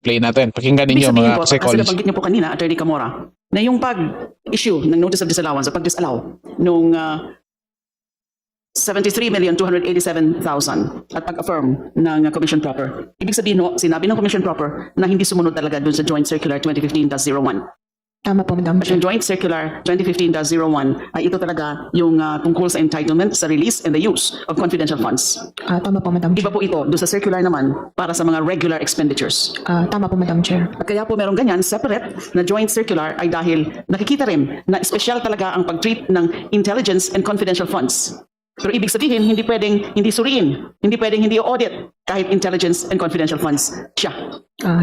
play natin. Pakinggan Ibig ninyo sabihin mga po, kasi psychology. nabanggit niyo po kanina, Attorney Camora, na yung pag-issue ng notice of disallowance o pag-disallow nung 73,287,000 at pag-affirm ng commission proper. Ibig sabihin no, sinabi ng commission proper na hindi sumunod talaga dun sa Joint Circular 2015-01. Tama po, Madam At yung Chair. Joint Circular 2015-01 ay ito talaga yung tungkol sa entitlement sa release and the use of confidential funds. Tama po, Madam Iba Chair. po ito doon sa circular naman para sa mga regular expenditures. Tama po, Madam Chair. At kaya po meron ganyan, separate na joint circular ay dahil nakikita rin na espesyal talaga ang pag-treat ng intelligence and confidential funds. Pero ibig sabihin, hindi pwedeng hindi suriin, hindi pwedeng hindi audit kahit intelligence and confidential funds siya.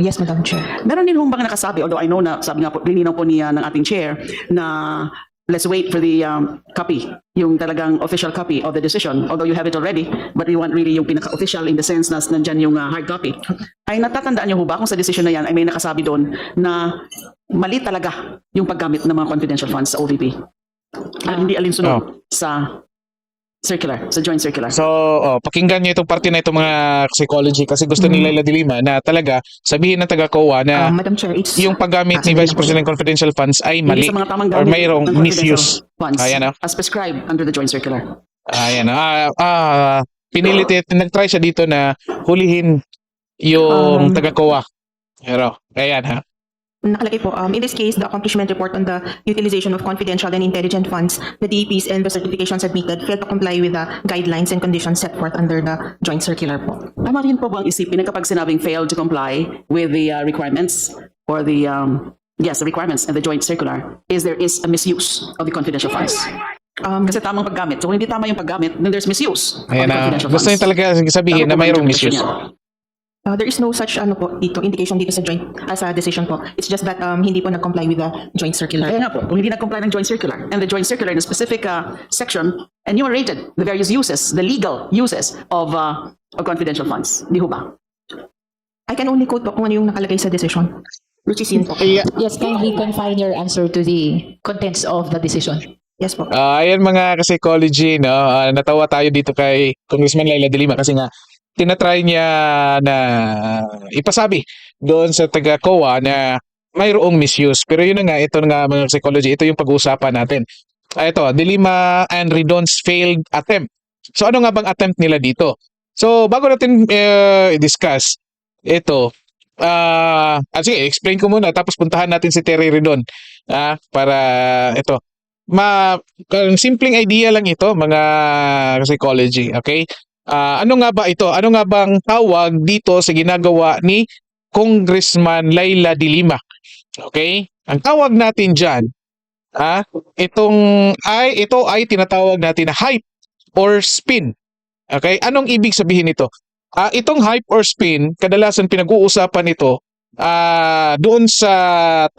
Yes, Madam Chair. Meron din humbang nakasabi, although I know na sabi nga po, linaw po niya ng ating chair na let's wait for the copy, yung talagang official copy of the decision, although you have it already, but you want really yung pinaka-official in the sense na nandyan yung hard copy. Ay natatandaan niyo ho ba kung sa decision na yan ay may nakasabi doon na mali talaga yung paggamit ng mga confidential funds sa OVP? At hindi alinsunod sa circular, sa joint circular. So, pakinggan niyo itong parte na itong mga psychology kasi gusto nila Dilima na talaga sabihin ng taga-COA na Madam Chair, it's... yung paggamit ni Vice President ng confidential funds ay Hindi mali sa mga tamang or gamit mayroong ng confidential misuse. funds Ayan, as prescribed under the joint circular. Ayan. Pinilit, nag-try siya dito na hulihin yung taga-COA. Pero, ayan ha. Nakalagay po, in this case, the accomplishment report on the utilization of confidential and intelligent funds, the DEPs and the certifications admitted failed to comply with the guidelines and conditions set forth under the joint circular po. Tama rin po bang isipin na kapag sinabing failed to comply with the requirements or the the requirements and the joint circular is there is a misuse of the confidential funds? Kasi tamang paggamit. So kung hindi tama yung paggamit, then there's misuse of Ayan the na. confidential Gusto niya funds. talaga sabihin na Tama po ba mayroong yung misuse. interpretation niya? There is no such indication dito sa joint as a decision po. It's just that hindi po nag-comply with the joint circular. Kaya nga po, kung hindi nag-comply ng joint circular and the joint circular in a specific section enumerated the various uses, the legal uses of confidential funds. Di ho ba? I can only quote po kung ano yung nakalagay sa decision, which is yun po. Yes, kindly confine your answer to the contents of the decision. Yes po. Ayan mga psychology, no? Natawa tayo dito kay Congressman Laila de Lima kasi nga tinatry niya na ipasabi doon sa taga-COA na mayroong misuse. Pero yun na nga, ito nga mga psychology, ito yung pag-uusapan natin. Ito, de Lima and Redon's failed attempt. So ano nga bang attempt nila dito? So bago natin i-discuss ito, sige, explain ko muna tapos puntahan natin si Terry Redon para ito. Simpleng idea lang ito mga psychology, okay? Ano nga ba ito? Ano nga bang tawag dito sa ginagawa ni Congressman Laila de Lima? Okay? Ang tawag natin diyan, ito ay tinatawag natin na hype or spin. Okay? Anong ibig sabihin nito? Itong hype or spin, kadalasan pinag-uusapan ito doon sa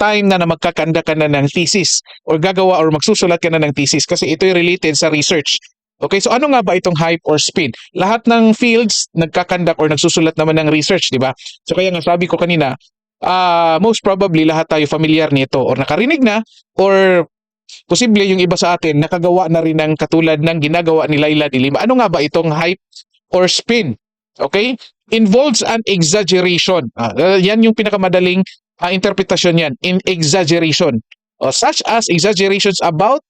time na magkakanda ka na ng thesis or gagawa or magsusulat ka na ng thesis kasi ito ay related sa research. Okay, so ano nga ba itong hype or spin? Lahat ng fields nagkakandak or nagsusulat naman ng research, di ba? So kaya nga sabi ko kanina, most probably lahat tayo familiar nito or nakarinig na or posible yung iba sa atin nakagawa na rin ng katulad ng ginagawa ni Laila de Lima. Ano nga ba itong hype or spin? Okay? Involves an exaggeration. Yan yung pinakamadaling interpretasyon yan. In exaggeration. Such as exaggerations about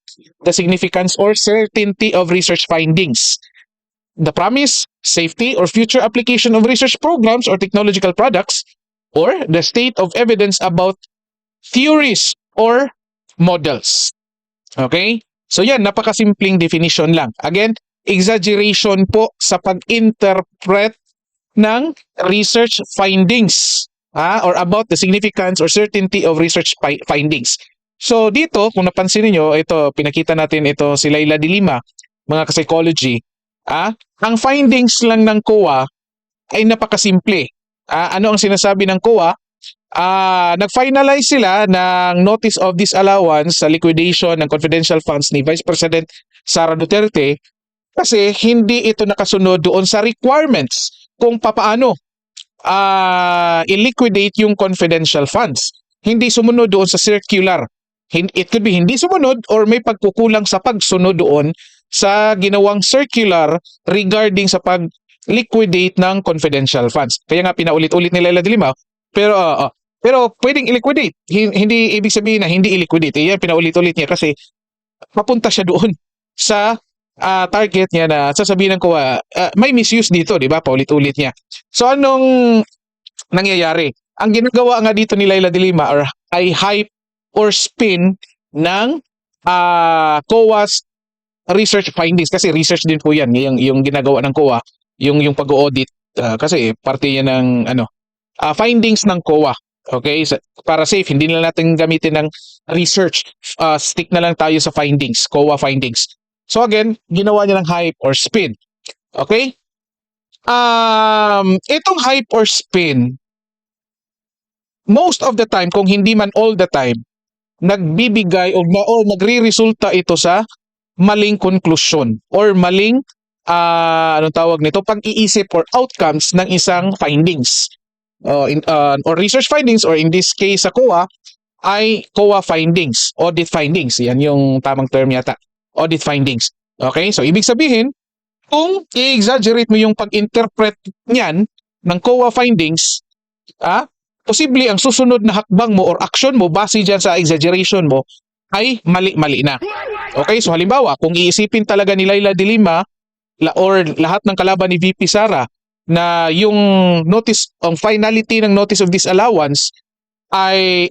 the significance or certainty of research findings, the promise, safety, or future application of research programs or technological products, or the state of evidence about theories or models. Okay? So yan, napakasimpleng definition lang. Again, exaggeration po sa pag-interpret ng research findings or about the significance or certainty of research findings. So dito, kung napansin niyo, ito pinakita natin ito si Laila de Lima, mga psychology, ang findings lang ng COA ay napakasimple. Ano ang sinasabi ng COA? Nag-finalize sila ng notice of disallowance sa liquidation ng confidential funds ni Vice President Sara Duterte kasi hindi ito nakasunod doon sa requirements kung papaano i-liquidate yung confidential funds. Hindi sumunod doon sa circular. It could be hindi sumunod or may pagkukulang sa pagsunod doon sa ginawang circular regarding sa pag-liquidate ng confidential funds. Kaya nga pinaulit-ulit ni Laila de Lima, Pero pwedeng i-liquidate. Hindi ibig sabihin na hindi i-liquidate. Yan, pinaulit-ulit niya kasi papunta siya doon sa target niya na sasabihin ko may misuse dito, di ba? Paulit-ulit niya. So anong nangyayari? Ang ginagawa nga dito ni Laila de Lima ay hype or spin ng COA's research findings, kasi research din po yan yung ginagawa ng COA, yung pag-audit, kasi parte yan ng findings ng COA. Okay, para safe, hindi na natin gamitin ng research, stick na lang tayo sa findings, COA findings. So again, ginawa niya ng hype or spin. Okay, itong hype or spin, most of the time, kung hindi man all the time, nagbibigay o nagre-resulta ito sa maling conclusion or maling anong tawag nito, pag-iisip or outcomes ng isang findings or research findings, or in this case sa COA ay COA findings, audit findings. Yan yung tamang term yata, audit findings. Okay, so ibig sabihin, kung i-exaggerate mo yung pag-interpret niyan ng COA findings, posible ang susunod na hakbang mo or action mo base dyan sa exaggeration mo ay mali-mali na. Okay, so halimbawa, kung iisipin talaga ni Laila de Lima or lahat ng kalaban ni VP Sara na yung notice, ang finality ng notice of disallowance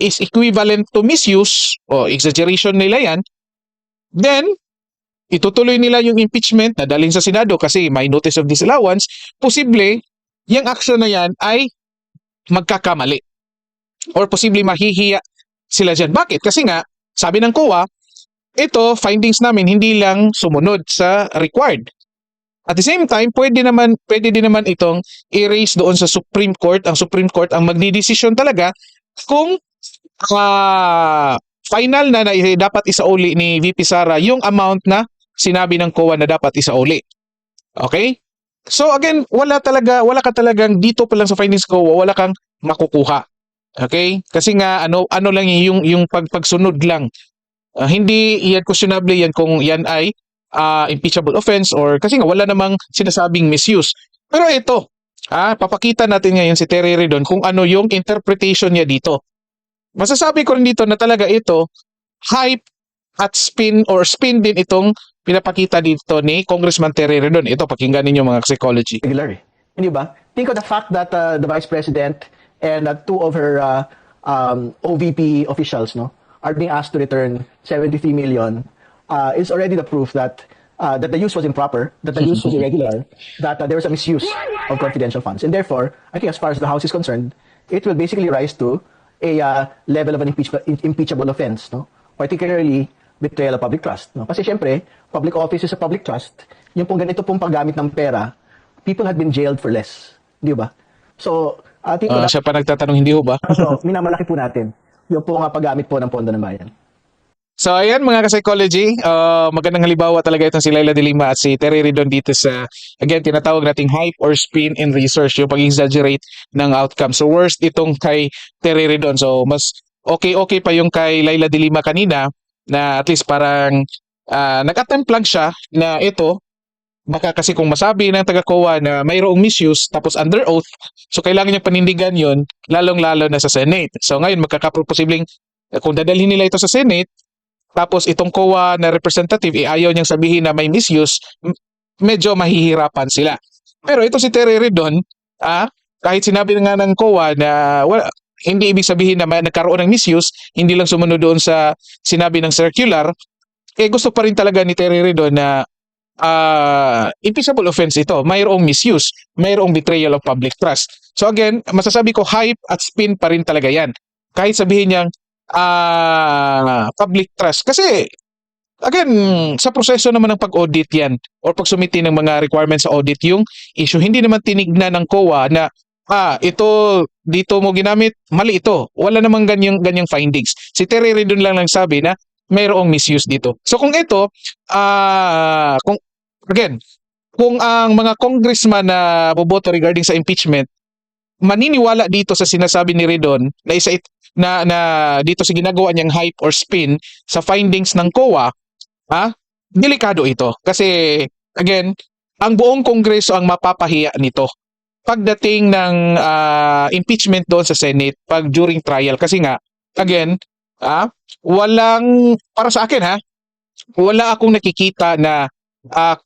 is equivalent to misuse o exaggeration nila yan, then itutuloy nila yung impeachment na dalhin sa Senado kasi may notice of disallowance, posible yung action na yan ay magkakamali or posible mahihiya sila dyan. Bakit? Kasi nga, sabi ng COA, ito, findings namin hindi lang sumunod sa required. At the same time, pwede din naman itong i-raise doon sa Supreme Court. Ang Supreme Court ang magdidesisyon talaga kung final na dapat isauli ni VP Sara yung amount na sinabi ng COA na dapat isauli. Okay? So again, wala ka talagang dito pa lang sa findings COA, wala kang makukuha. Okay? Kasi nga ano lang yung pagsunod lang. Hindi yan questionable yan kung yan ay impeachable offense or kasi nga wala namang sinasabing misuse. Pero ito, papakita natin ngayon si Terry Redon kung ano yung interpretation niya dito. Masasabi ko rin dito na talaga ito hype at spin or spin din itong pinapakita dito ni Congressman Terry Redon. Ito, pakinggan ninyo mga psychology. Regular. Hindi ba? Think of the fact that the Vice President and two of her OVP officials are being asked to return 73 million is already the proof that that the use was improper, that the use was irregular, that there was a misuse of confidential funds. And therefore, I think as far as the House is concerned, it will basically rise to a level of an impeachable offense, particularly betrayal of public trust. Kasi syempre, public office is a public trust. Yung pong ganito pong paggamit ng pera, people had been jailed for less. Di ba? So, I think Siya pa nagtatanong, hindi ho ba? so, minamalaki po natin yung pong paggamit po ng pondo ng bayan. So ayan mga ka-psychology, magandang halimbawa talaga itong si Laila de Lima at si Terry Redon dito sa, again, tinatawag nating hype or spin in research, yung pag-exaggerate ng outcome. So worst itong kay Terry Redon. So mas okay pa yung kay Laila de Lima kanina na at least parang nag-attempt lang siya na ito, baka kasi kung masabi ng taga-COA na mayroong misuse tapos under oath, so kailangan niya panindigan yon lalong-lalo na sa Senate. So ngayon magkakaposibleng kung dadalhin nila ito sa Senate, tapos itong COA na representative, ayaw niyang sabihin na may misuse, medyo mahihirapan sila. Pero ito si Terry Redon, kahit sinabi nga ng COA na hindi ibig sabihin na nagkaroon ng misuse, hindi lang sumunod doon sa sinabi ng circular, gusto pa rin talaga ni Terry Redon na impeachable offense ito. Mayroong misuse, mayroong betrayal of public trust. So again, masasabi ko hype at spin pa rin talaga yan. Kahit sabihin niyang public trust. Kasi, again, sa proseso naman ng pag-audit yan or pagsumiti ng mga requirements sa audit, yung issue, hindi naman tinignan ng COA na ito, dito mo ginamit, mali ito. Wala namang ganyang findings. Si Terry Redon lang sabi na mayroong misuse dito. So kung ito, kung ang mga congressman na boboto regarding sa impeachment, maniniwala dito sa sinasabi ni Redon na dito sa ginagawa niyang hype or spin sa findings ng COA, delikado ito. Kasi, again, ang buong kongreso ang mapapahiya nito. pagdating ng impeachment doon sa Senate pag during trial. Kasi nga, again, para sa akin wala akong nakikita na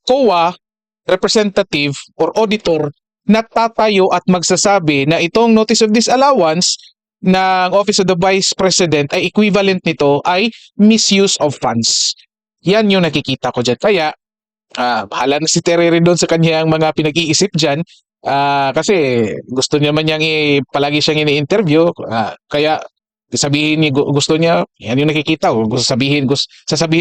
COA representative or auditor na tatayo at magsasabi na itong notice of disallowance ng Office of the Vice President ay equivalent nito ay misuse of funds. Yan yung nakikita ko dyan. Kaya, bahala na si Terry doon sa kanyang mga pinag-iisip dyan. Kasi gusto niya man niyang palagi siyang ini-interview. Kaya sabihin niya, gusto niya, yan yung nakikita ko. Sasabihin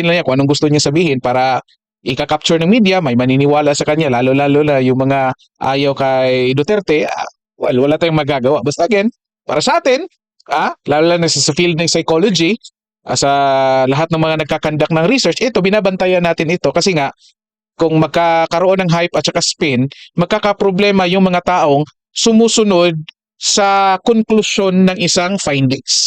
lang niya kung anong gusto niya sabihin para ika-capture ng media, may maniniwala sa kanya, lalo-lalo na yung mga ayaw kay Duterte. Wala tayong magagawa. Basta again, para sa atin, lalo na sa field ng psychology, sa lahat ng mga nagkakandak ng research, ito, binabantayan natin ito kasi nga, kung magkakaroon ng hype at saka spin, magkakaproblema yung mga taong sumusunod sa konklusyon ng isang findings.